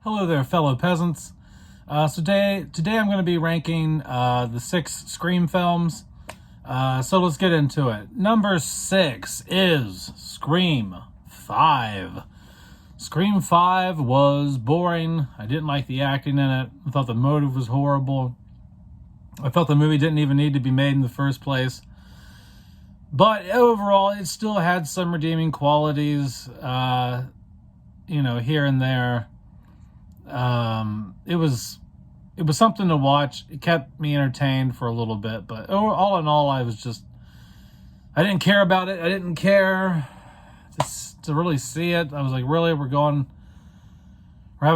Hello there, fellow peasants. Today I'm going to be ranking the 6 Scream films. So let's get into it. Number 6 is Scream 5. Scream 5 was boring. I didn't like the acting in it. I thought the motive was horrible. I felt the movie didn't even need to be made in the first place. But overall, it still had some redeeming qualities, here and there. It was something to watch. It kept me entertained for a little bit, but all in all, I didn't care about it. I didn't care to really see it. I was like, really, we're having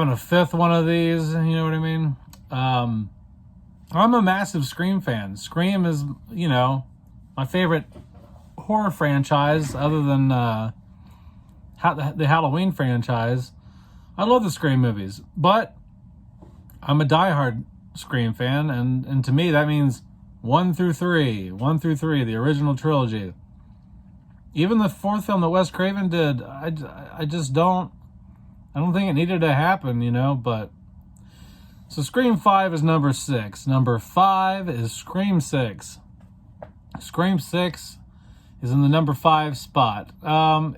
a 5th one of these. You know what I mean? I'm a massive Scream fan. Scream is, my favorite horror franchise other than the Halloween franchise. I love the Scream movies, but I'm a diehard Scream fan, and to me that means 1 through 3, the original trilogy. Even the 4th film that Wes Craven did, I don't think it needed to happen, but so Scream 5 is number 6. Number 5 is Scream 6. Scream 6 is in the number 5 spot.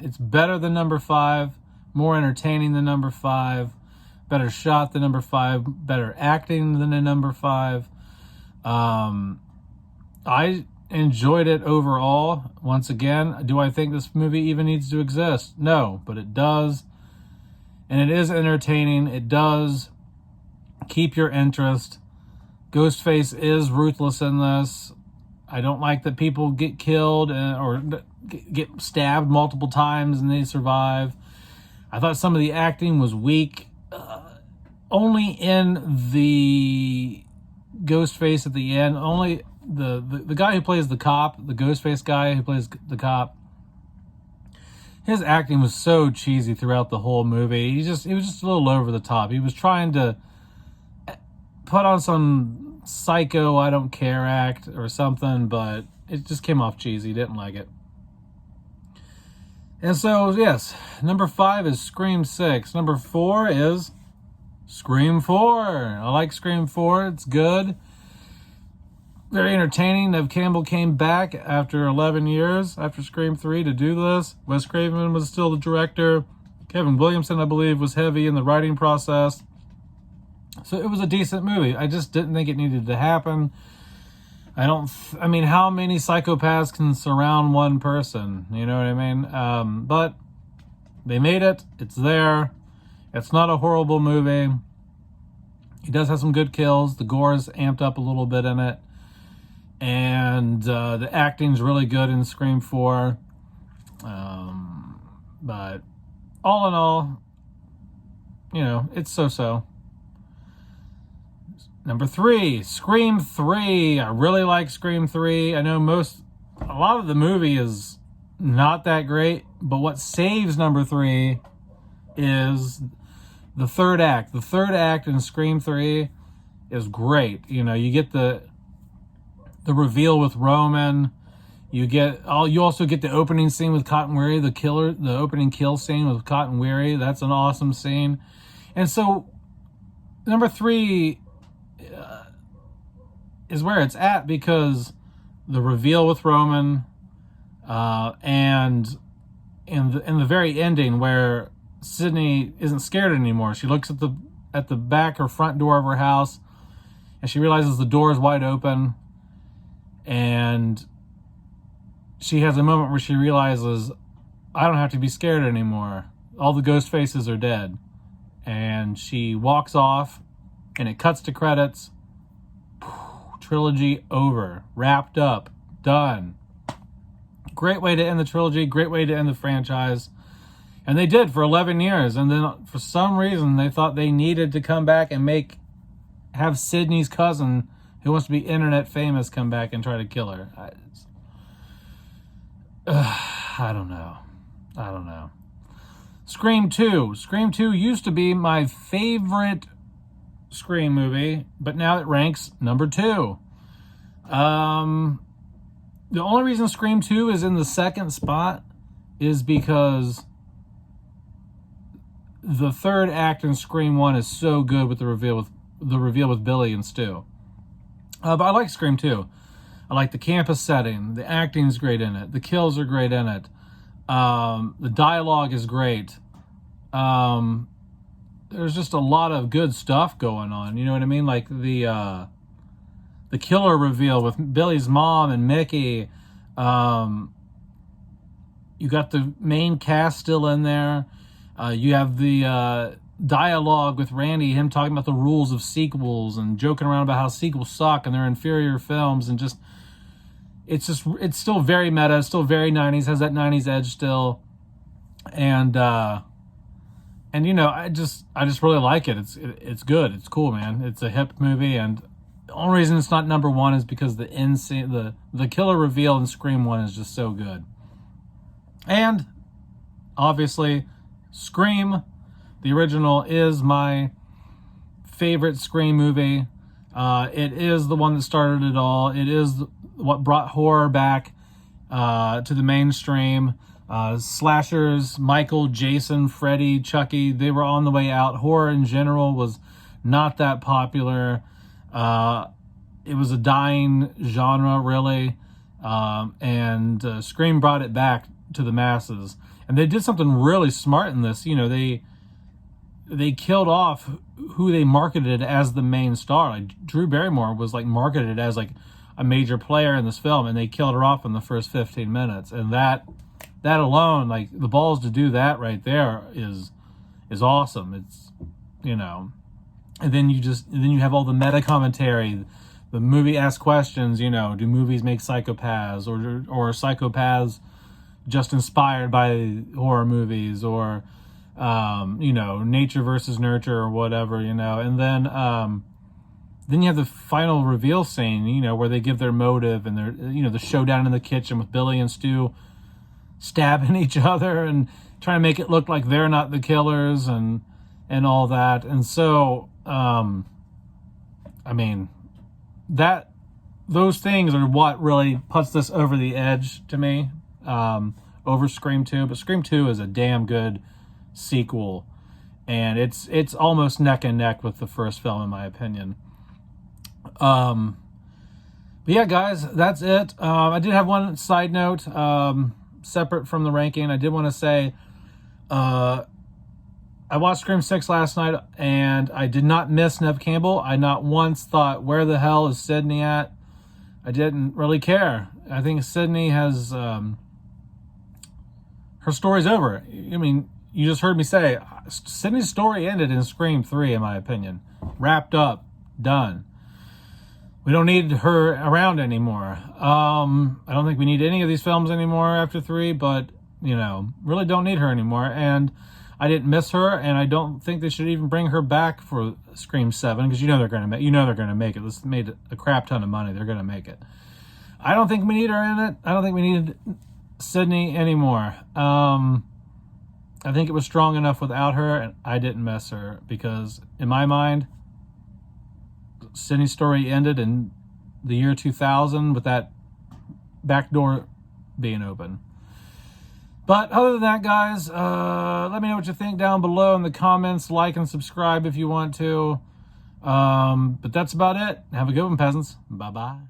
It's better than number 5. More entertaining than number 5, better shot than number 5, better acting than the number 5. I enjoyed it overall. Once again, do I think this movie even needs to exist? No, but it does. And it is entertaining. It does keep your interest. Ghostface is ruthless in this. I don't like that people get killed or get stabbed multiple times and they survive. I thought some of the acting was weak. Only in the Ghostface at the end. Only the guy who plays the cop, the Ghostface guy who plays the cop, his acting was so cheesy throughout the whole movie. He was just a little over the top. He was trying to put on some psycho I don't care act or something, but it just came off cheesy. Didn't like it. And so, yes, number 5 is Scream 6. Number 4 is Scream 4. I like Scream 4. It's good. Very entertaining. Neve Campbell came back after 11 years, after Scream 3, to do this. Wes Craven was still the director. Kevin Williamson, I believe, was heavy in the writing process. So it was a decent movie. I just didn't think it needed to happen. I mean, how many psychopaths can surround one person? You know what I mean? But they made it. It's there. It's not a horrible movie. It does have some good kills. The gore is amped up a little bit in it. And the acting's really good in Scream 4. But all in all, it's so-so. Number 3, Scream 3. I really like Scream 3. I know a lot of the movie is not that great, but what saves number 3 is the third act. The third act in Scream 3 is great. You get the reveal with Roman. You also get the opening scene with Cotton Weary, the opening kill scene with Cotton Weary. That's an awesome scene. And so number 3 is where it's at because the reveal with Roman, and in the very ending where Sidney isn't scared anymore. She looks at the back or front door of her house, and she realizes the door is wide open, and she has a moment where she realizes, I don't have to be scared anymore. All the ghost faces are dead. And she walks off, and it cuts to credits. Trilogy over, wrapped up, done. Great way to end the trilogy, great way to end the franchise. And they did for 11 years. And then for some reason, they thought they needed to come back and have Sidney's cousin, who wants to be internet famous, come back and try to kill her. I don't know. Scream 2. Scream 2 used to be my favorite Scream movie, but now it ranks number 2. The only reason Scream 2 is in the second spot is because the third act in Scream 1 is so good with the reveal with Billy and Stu. But I like Scream 2. I like the campus setting. The acting's great in it. The kills are great in it. The dialogue is great. There's just a lot of good stuff going on. You know what I mean? Like the killer reveal with Billy's mom and Mickey. You got the main cast still in there. You have the dialogue with Randy, him talking about the rules of sequels and joking around about how sequels suck and they're inferior films, and it's still very meta, still very 90s, has that 90s edge still. And you know, I just really like it. It's good. It's cool, man. It's a hip movie, and the only reason it's not number one is because the end scene, the killer reveal in Scream 1 is just so good. And obviously, Scream, the original, is my favorite Scream movie. It is the one that started it all. It is what brought horror back to the mainstream. Slashers, Michael, Jason, Freddy, Chucky, they were on the way out. Horror in general was not that popular. It was a dying genre, really. And Scream brought it back to the masses. And they did something really smart in this. You know, they killed off who they marketed as the main star. Like Drew Barrymore was like marketed as like a major player in this film, and they killed her off in the first 15 minutes. And that alone, like the balls to do that right there is awesome. It's, you know, and then you have all the meta commentary. The movie asks questions, you know, do movies make psychopaths, or psychopaths just inspired by horror movies, or you know, nature versus nurture, or whatever, you know. And then you have the final reveal scene, you know, where they give their motive, and their, you know, the showdown in the kitchen with Billy and Stu stabbing each other and trying to make it look like they're not the killers, and all that. And so I mean, those things are what really puts this over the edge to me, over Scream 2. But Scream 2 is a damn good sequel, and it's almost neck and neck with the first film, in my opinion. But yeah, guys, that's it. I did have one side note, separate from the ranking. I did want to say, I watched Scream 6 last night, and I did not miss Neve Campbell. I not once thought, where the hell is Sydney at? I didn't really care. I think Sydney has, her story's over. I mean, you just heard me say, Sydney's story ended in Scream 3, in my opinion. Wrapped up, done. We don't need her around anymore. I don't think we need any of these films anymore after 3, but, you know, really don't need her anymore. And I didn't miss her, and I don't think they should even bring her back for Scream 7, because you know they're going to make it. This made a crap ton of money. They're going to make it. I don't think we need her in it. I don't think we needed Sydney anymore. I think it was strong enough without her, and I didn't miss her, because in my mind, Sydney's story ended in the year 2000 with that back door being open. But other than that, guys, let me know what you think down below in the comments. Like and subscribe if you want to. But that's about it. Have a good one, peasants. Bye-bye.